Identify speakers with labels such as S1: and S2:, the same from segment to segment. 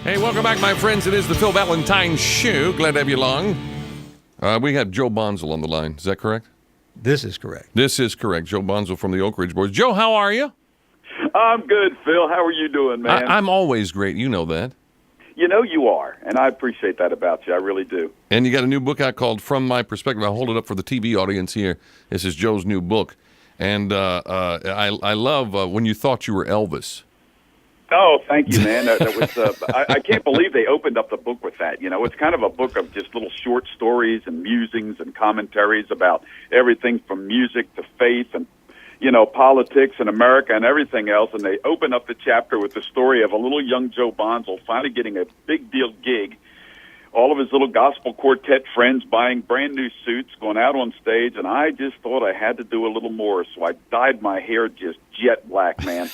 S1: Hey, welcome back, my friends. It is the Phil Valentine Show. Glad to have you along. We have Joe Bonsall on the line. Is that correct?
S2: This is correct.
S1: This is correct. Joe Bonsall from the Oak Ridge Boys. Joe, how are you?
S3: I'm good, Phil. How are you doing, man?
S1: I'm always great. You know that.
S3: You know you are, and I appreciate that about you. I really do.
S1: And you got a new book out called From My Perspective. I'll hold it up for the TV audience here. This is Joe's new book. And I love When You Thought You Were Elvis.
S3: Oh, thank you, man. That was. I can't believe they opened up the book with that. You know, it's kind of a book of just little short stories and musings and commentaries about everything from music to faith and, you know, politics and America and everything else. And they open up the chapter with the story of a little young Joe Bonsall finally getting a big deal gig. All of his little gospel quartet friends buying brand new suits, going out on stage, and I just thought I had to do a little more, so I dyed my hair just jet black, man.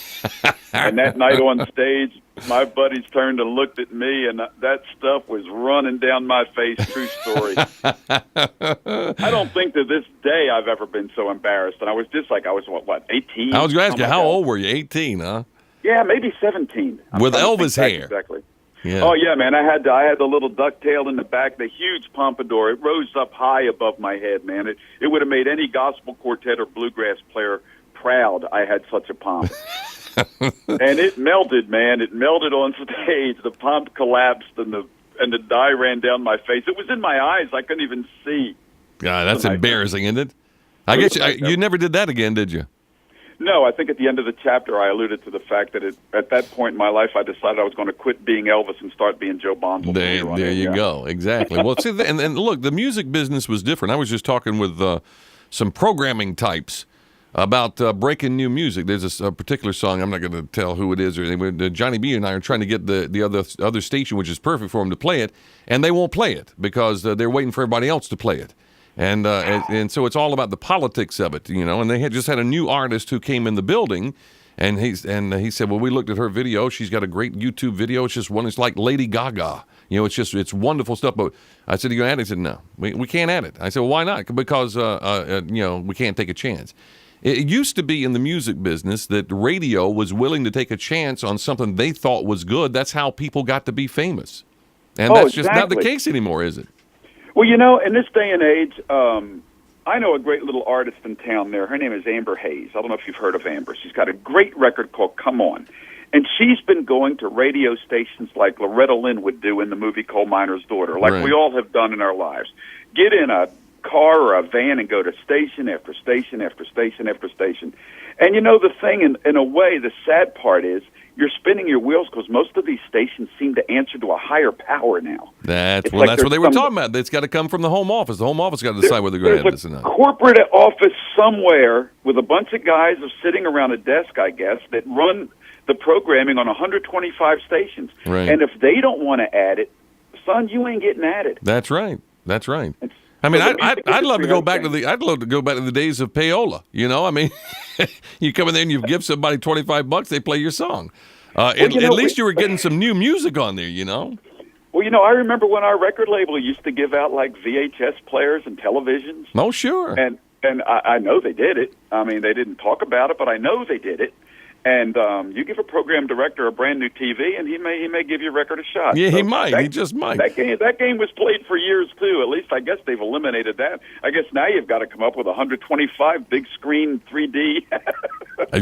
S3: And that night on stage, my buddies turned and looked at me, and that stuff was running down my face. True story. I don't think to this day I've ever been so embarrassed. And I was just like, I was, what 18?
S1: I was going to ask you, how old were you? 18, huh?
S3: Yeah, maybe 17.
S1: With Elvis hair.
S3: Exactly.
S1: Yeah.
S3: Oh yeah, man! I had the little ducktail in the back, the huge pompadour. It rose up high above my head, man. It would have made any gospel quartet or bluegrass player proud. I had such a pomp, and it melted, man. It melted on stage. The pomp collapsed, and the dye ran down my face. It was in my eyes. I couldn't even see.
S1: God, that's embarrassing, isn't it? I guess you never did that again, did you?
S3: No, I think at the end of the chapter I alluded to the fact that at that point in my life I decided I was going to quit being Elvis and start being Joe Bonsall.
S1: There you go. Exactly. Well, see, and look, the music business was different. I was just talking with some programming types about breaking new music. There's a particular song, I'm not going to tell who it is or anything. Johnny B and I are trying to get the other station, which is perfect for them, to play it, and they won't play it because they're waiting for everybody else to play it. And so it's all about the politics of it, you know. And they just had a new artist who came in the building, and he said, well, we looked at her video. She's got a great YouTube video. It's just one. It's like Lady Gaga, you know. It's wonderful stuff. But I said, you gonna add it? He said, no, we can't add it. I said, well, why not? Because you know, we can't take a chance. It used to be in the music business that radio was willing to take a chance on something they thought was good. That's how people got to be famous, and that's just not the case anymore, is it?
S3: Well, you know, in this day and age, I know a great little artist in town there. Her name is Amber Hayes. I don't know if you've heard of Amber. She's got a great record called Come On. And she's been going to radio stations like Loretta Lynn would do in the movie Coal Miner's Daughter, like we all have done in our lives. Get in a car or a van and go to station after station after station after station. And, you know, the thing, in a way, the sad part is, you're spinning your wheels because most of these stations seem to answer to a higher power now.
S1: That's what they were talking about. It's got to come from the home office. The home office got to decide whether they're going to have this or not.
S3: Corporate office somewhere with a bunch of guys sitting around a desk, I guess, that run the programming on 125 stations.
S1: Right.
S3: And if they don't want to add it, son, you ain't getting added.
S1: That's right. That's right. I mean, I'd love to go back to the days of payola. You know, I mean, you come in there and you give somebody $25, they play your song. At least you were getting some new music on there. You know.
S3: Well, you know, I remember when our record label used to give out like VHS players and televisions.
S1: Oh, sure.
S3: And I know they did it. I mean, they didn't talk about it, but I know they did it. And you give a program director a brand new TV, and he may give your record a shot.
S1: Yeah, so he might. He just might.
S3: That game was played for years too. At least I guess they've eliminated that. I guess now you've got to come up with 125 big screen 3D.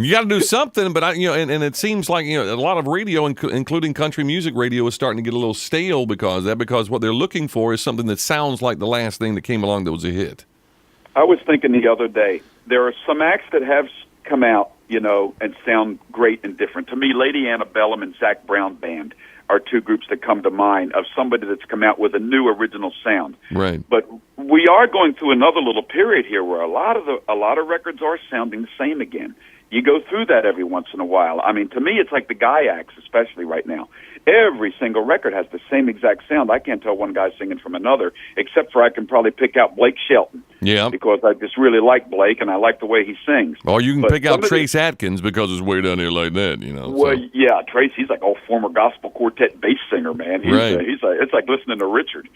S1: You got to do something, but and it seems like a lot of radio, including country music radio, is starting to get a little stale because what they're looking for is something that sounds like the last thing that came along that was a hit.
S3: I was thinking the other day, there are some acts that have come out, and sound great and different. To me, Lady Antebellum and Zac Brown Band are two groups that come to mind of somebody that's come out with a new original sound.
S1: Right.
S3: But we are going through another little period here where a lot of records are sounding the same again. You go through that every once in a while. I mean, to me, it's like the Guy acts, especially right now. Every single record has the same exact sound. I can't tell one guy singing from another, except for I can probably pick out Blake Shelton.
S1: Yeah.
S3: Because I just really like Blake, and I like the way he sings.
S1: Or you can pick out Trace Atkins because it's way down here like that,
S3: Well, yeah, Trace, he's like former gospel quartet bass singer, man. It's like listening to Richard.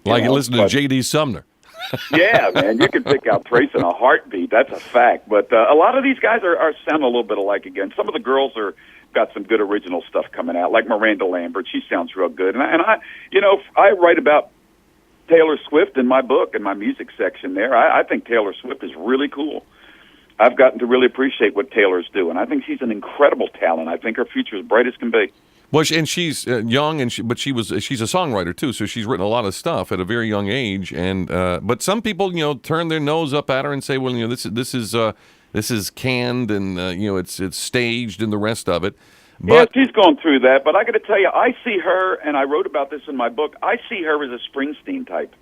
S1: Like listening to J.D. Sumner.
S3: Yeah, man, you can pick out Trace in a heartbeat. That's a fact. But a lot of these guys are sounding a little bit alike again. Some of the girls are got some good original stuff coming out, like Miranda Lambert. She sounds real good. And I write about Taylor Swift in my book, in my music section there. I think Taylor Swift is really cool. I've gotten to really appreciate what Taylor's doing. I think she's an incredible talent. I think her future is bright as can be.
S1: Well, and she's young, but she's a songwriter too, so she's written a lot of stuff at a very young age. And but some people, turn their nose up at her and say, well, this is canned and it's staged and the rest of it. But,
S3: yeah, she's gone through that. But I got to tell you, I see her, and I wrote about this in my book. I see her as a Springsteen type.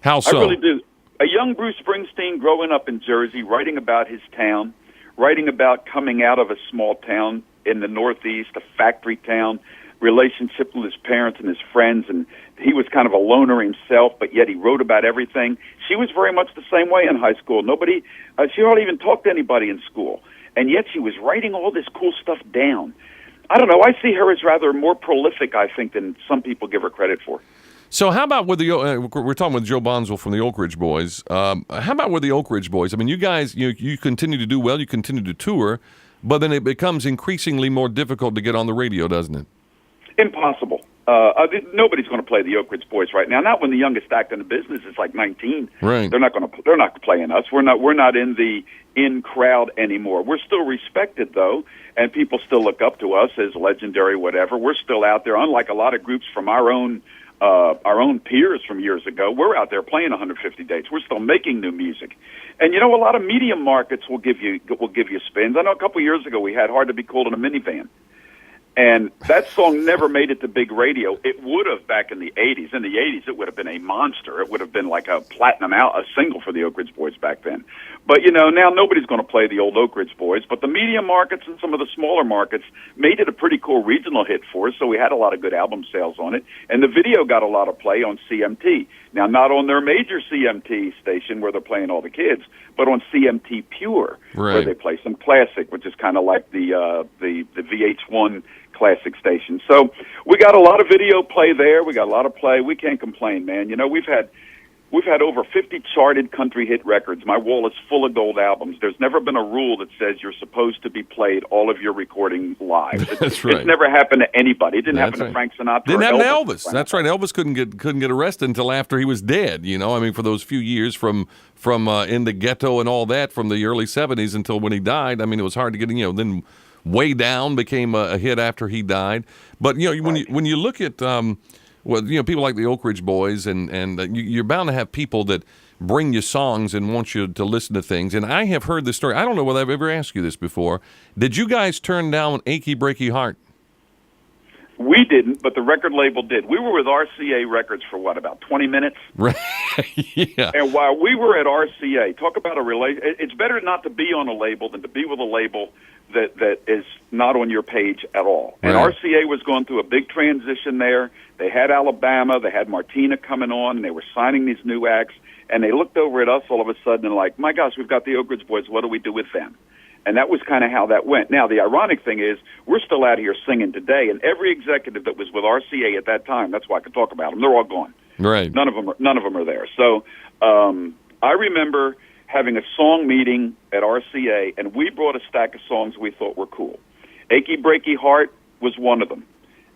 S1: How so?
S3: I really do. A young Bruce Springsteen growing up in Jersey, writing about his town, writing about coming out of a small town in the Northeast, a factory town, relationship with his parents and his friends, and he was kind of a loner himself, but yet he wrote about everything. She was very much the same way in high school. She hardly even talked to anybody in school, and yet she was writing all this cool stuff down. I don't know. I see her as rather more prolific, I think, than some people give her credit for.
S1: So how about with we're talking with Joe Bonsall from the Oak Ridge Boys. How about with the Oak Ridge Boys? I mean, you guys, you continue to do well, you continue to tour, but then it becomes increasingly more difficult to get on the radio, doesn't it?
S3: Impossible. Nobody's going to play the Oak Ridge Boys right now. Not when the youngest act in the business is like 19.
S1: Right.
S3: They're not playing us. We're not in the in crowd anymore. We're still respected though, and people still look up to us as legendary. Whatever. We're still out there. Unlike a lot of groups from our own peers from years ago, we're out there playing 150 dates. We're still making new music, and a lot of medium markets will give you spins. I know a couple years ago we had "Hard to Be Cold in a Minivan," and that song never made it to big radio. It would have back in the 80s. In the 80s, it would have been a monster. It would have been like a platinum a single for the Oak Ridge Boys back then. But, now nobody's going to play the old Oak Ridge Boys. But the medium markets and some of the smaller markets made it a pretty cool regional hit for us, so we had a lot of good album sales on it. And the video got a lot of play on CMT. Now, not on their major CMT station where they're playing all the kids, but on CMT Pure,
S1: right,
S3: where they play some classic, which is kind of like the VH1 classic station. So we got a lot of video play there. We got a lot of play. We can't complain, man. We've had over 50 charted country hit records. My wall is full of gold albums. There's never been a rule that says you're supposed to be played all of your recording live.
S1: That's right.
S3: It's never happened to anybody. It didn't happen to Frank Sinatra.
S1: Didn't
S3: happen
S1: to Elvis. That's right. Elvis couldn't get arrested until after he was dead. I mean, for those few years from in the ghetto and all that from the early 70s until when he died. I mean, it was hard to get. Then Way Down became a hit after he died. But when you look at people like the Oak Ridge Boys, and you're bound to have people that bring you songs and want you to listen to things. And I have heard this story. I don't know whether I've ever asked you this before. Did you guys turn down Achy Breaky Heart?
S3: We didn't, but the record label did. We were with RCA Records for about 20 minutes?
S1: Right. Yeah.
S3: And while we were at RCA, talk about it's better not to be on a label than to be with a label that is not on your page at all. And
S1: right.
S3: RCA was going through a big transition there. They had Alabama, they had Martina coming on, and they were signing these new acts, and they looked over at us all of a sudden and like, my gosh, we've got the Oak Ridge Boys, what do we do with them? And that was kind of how that went. Now, the ironic thing is, we're still out here singing today, and every executive that was with RCA at that time, that's why I can talk about them, they're all gone.
S1: Right.
S3: None of them are there. So I remember having a song meeting at RCA, and we brought a stack of songs we thought were cool. Achy Breaky Heart was one of them.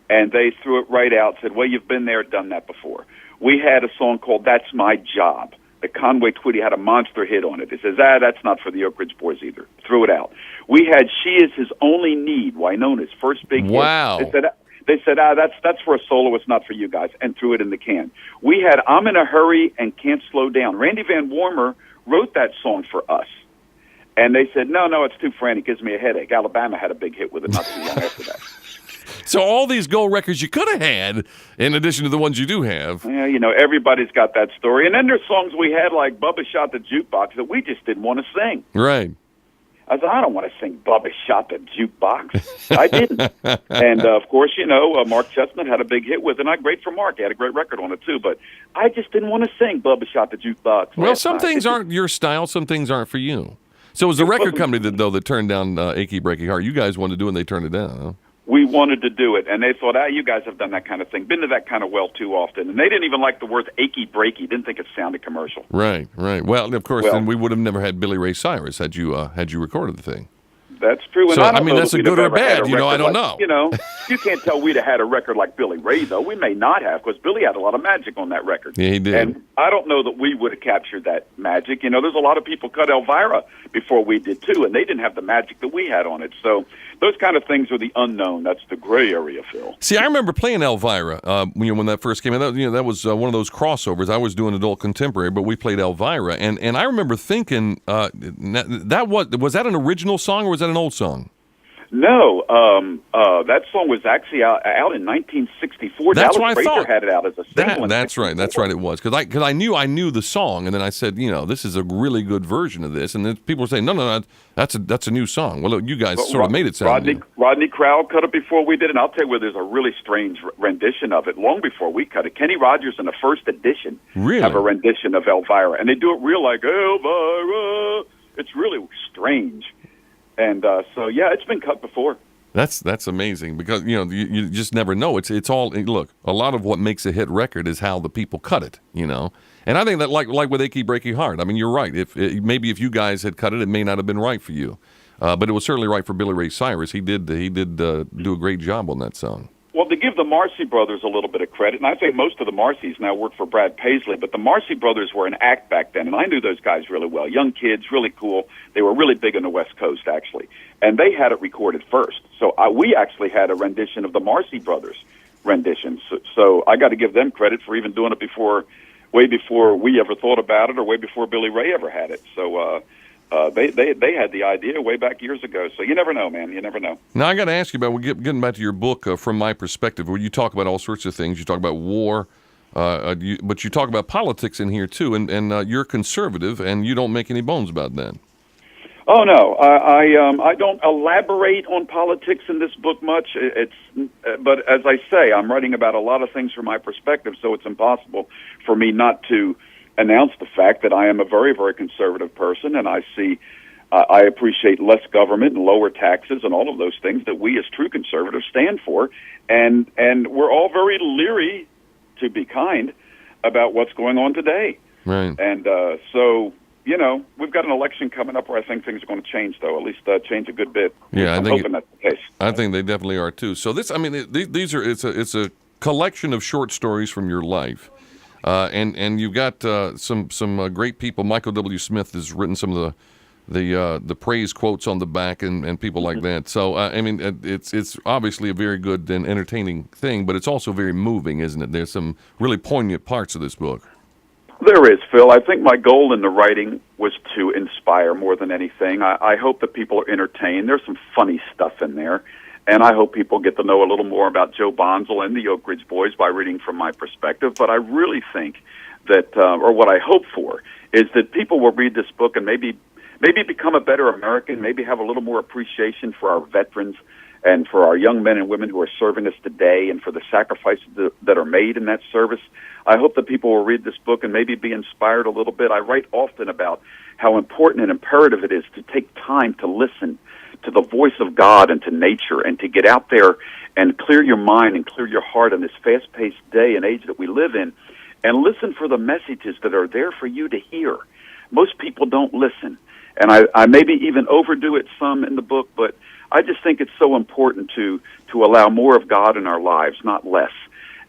S3: And they threw it right out, said, well, you've been there, done that before. We had a song called That's My Job. The Conway Twitty had a monster hit on it. It says, that's not for the Oak Ridge Boys either. Threw it out. We had She Is His Only Need, Wynona's first big hit.
S1: Wow.
S3: They said, that's for a soloist, not for you guys, and threw it in the can. We had I'm in a Hurry and Can't Slow Down. Randy Van Warmer wrote that song for us. And they said, no, it's too frantic. It gives me a headache. Alabama had a big hit with it not too long after that.
S1: So all these gold records you could have had, in addition to the ones you do have.
S3: Yeah, everybody's got that story. And then there's songs we had like Bubba Shot the Jukebox that we just didn't want to sing.
S1: Right.
S3: I said, I don't want to sing Bubba Shot the Jukebox. I didn't. And, of course, Mark Chestnut had a big hit with it. And great for Mark. He had a great record on it, too. But I just didn't want to sing Bubba Shot the Jukebox.
S1: Well, some things aren't your style. Some things aren't for you. So it was the record company that turned down Achy Breaky Heart. You guys wanted to do it, and they turned it down, huh?
S3: We wanted to do it, and they thought, you guys have done that kind of thing, been to that kind of well too often. And they didn't even like the words achy breaky, didn't think it sounded commercial.
S1: Right. Well, of course, then we would have never had Billy Ray Cyrus had you recorded the thing.
S3: That's true. And
S1: So,
S3: I don't
S1: I mean,
S3: know
S1: that's
S3: that
S1: a
S3: we'd
S1: good
S3: have
S1: or
S3: ever had
S1: bad.
S3: a
S1: You know, I
S3: record
S1: don't
S3: like-
S1: know.
S3: You know, you can't tell we'd have had a record like Billy Ray, though. We may not have, because Billy had a lot of magic on that record.
S1: Yeah, he did.
S3: And I don't know that we would have captured that magic. You know, there's a lot of people cut Elvira before we did, too, and they didn't have the magic that we had on it. So those kind of things are the unknown. That's the gray area, Phil.
S1: See, I remember playing Elvira when that first came out. That was one of those crossovers. I was doing adult contemporary, but we played Elvira, and I remember thinking was that an original song or was that an old song?
S3: No, that song was actually out in 1964.
S1: That's
S3: Dallas
S1: what I
S3: Frazier
S1: thought.
S3: had it out as a single.
S1: That's right. That's right. It was because I knew the song, and then I said, this is a really good version of this, and then people were saying, no, that's a new song. Well, you guys sort of made it sound new.
S3: Rodney Crowell cut it before we did, and I'll tell you where there's a really strange rendition of it. Long before we cut it, Kenny Rogers in the first edition have a rendition of Elvira, and they do it real like Elvira. It's really strange. And so, yeah, it's been cut before. That's
S1: amazing because, you just never know. It's all, look, a lot of what makes a hit record is how the people cut it, And I think that like with Achy Breaky Heart, I mean, you're right. Maybe if you guys had cut it, it may not have been right for you. But it was certainly right for Billy Ray Cyrus. He did do a great job on that song.
S3: Well, to give the Marcy Brothers a little bit of credit, and I think most of the Marcys now work for Brad Paisley, but the Marcy Brothers were an act back then, and I knew those guys really well. Young kids, really cool. They were really big on the West Coast, actually. And they had it recorded first. So we actually had a rendition of the Marcy Brothers rendition. So I got to give them credit for even doing it way before we ever thought about it or way before Billy Ray ever had it. So they had the idea way back years ago. So you never know, man. You never know.
S1: Now, I got to ask you about, getting back to your book, From My Perspective, where you talk about all sorts of things. You talk about war, but you talk about politics in here, too. And you're conservative, and you don't make any bones about that.
S3: Oh, no. I don't elaborate on politics in this book much. But as I say, I'm writing about a lot of things from my perspective, so it's impossible for me not to announce the fact that I am a very, very conservative person, and I appreciate less government and lower taxes and all of those things that we as true conservatives stand for, and we're all very leery, to be kind, about what's going on today.
S1: Right.
S3: And so, we've got an election coming up where I think things are going to change, though, at least change a good bit.
S1: Yeah,
S3: I'm hoping that's the case.
S1: I think they definitely are, too. So this, I mean, it's a collection of short stories from your life. And you've got some great people. Michael W. Smith has written some of the praise quotes on the back and people like that. So I mean, it's obviously a very good and entertaining thing, but it's also very moving, isn't it? There's some really poignant parts of this book.
S3: There is, Phil. I think my goal in the writing was to inspire more than anything. I hope that people are entertained. There's some funny stuff in there. And I hope people get to know a little more about Joe Bonsall and the Oak Ridge Boys by reading From My Perspective. But I really think that, or what I hope for, is that people will read this book and maybe become a better American, maybe have a little more appreciation for our veterans and for our young men and women who are serving us today and for the sacrifices that are made in that service. I hope that people will read this book and maybe be inspired a little bit. I write often about how important and imperative it is to take time to listen to the voice of God and to nature and to get out there and clear your mind and clear your heart in this fast-paced day and age that we live in and listen for the messages that are there for you to hear. Most people don't listen, and I maybe even overdo it some in the book, but I just think it's so important to allow more of God in our lives, not less.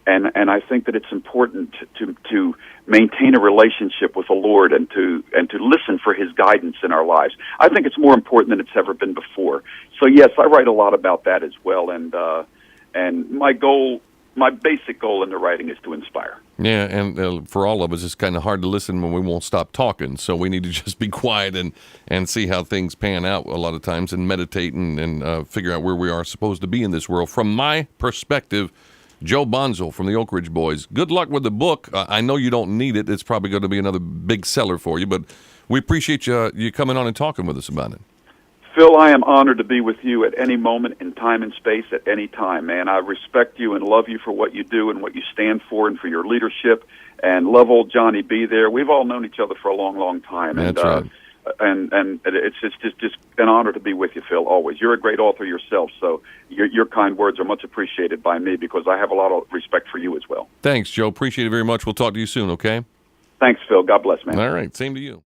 S3: And I think that it's important to maintain a relationship with the Lord and to listen for His guidance in our lives. I think it's more important than it's ever been before. So yes, I write a lot about that as well. And my basic goal in the writing is to inspire.
S1: Yeah, and for all of us, it's kind of hard to listen when we won't stop talking. So we need to just be quiet and see how things pan out a lot of times and meditate and figure out where we are supposed to be in this world. From my perspective, Joe Bonsall from the Oak Ridge Boys. Good luck with the book. I know you don't need it. It's probably going to be another big seller for you, but we appreciate you coming on and talking with us about it.
S3: Phil, I am honored to be with you at any moment in time and space at any time, man. I respect you and love you for what you do and what you stand for and for your leadership, and love old Johnny B there. We've all known each other for a long, long time.
S1: That's right.
S3: And it's just an honor to be with you, Phil, always. You're a great author yourself, so your kind words are much appreciated by me because I have a lot of respect for you as well.
S1: Thanks, Joe. Appreciate it very much. We'll talk to you soon, okay?
S3: Thanks, Phil. God bless, man.
S1: All right. Same to you.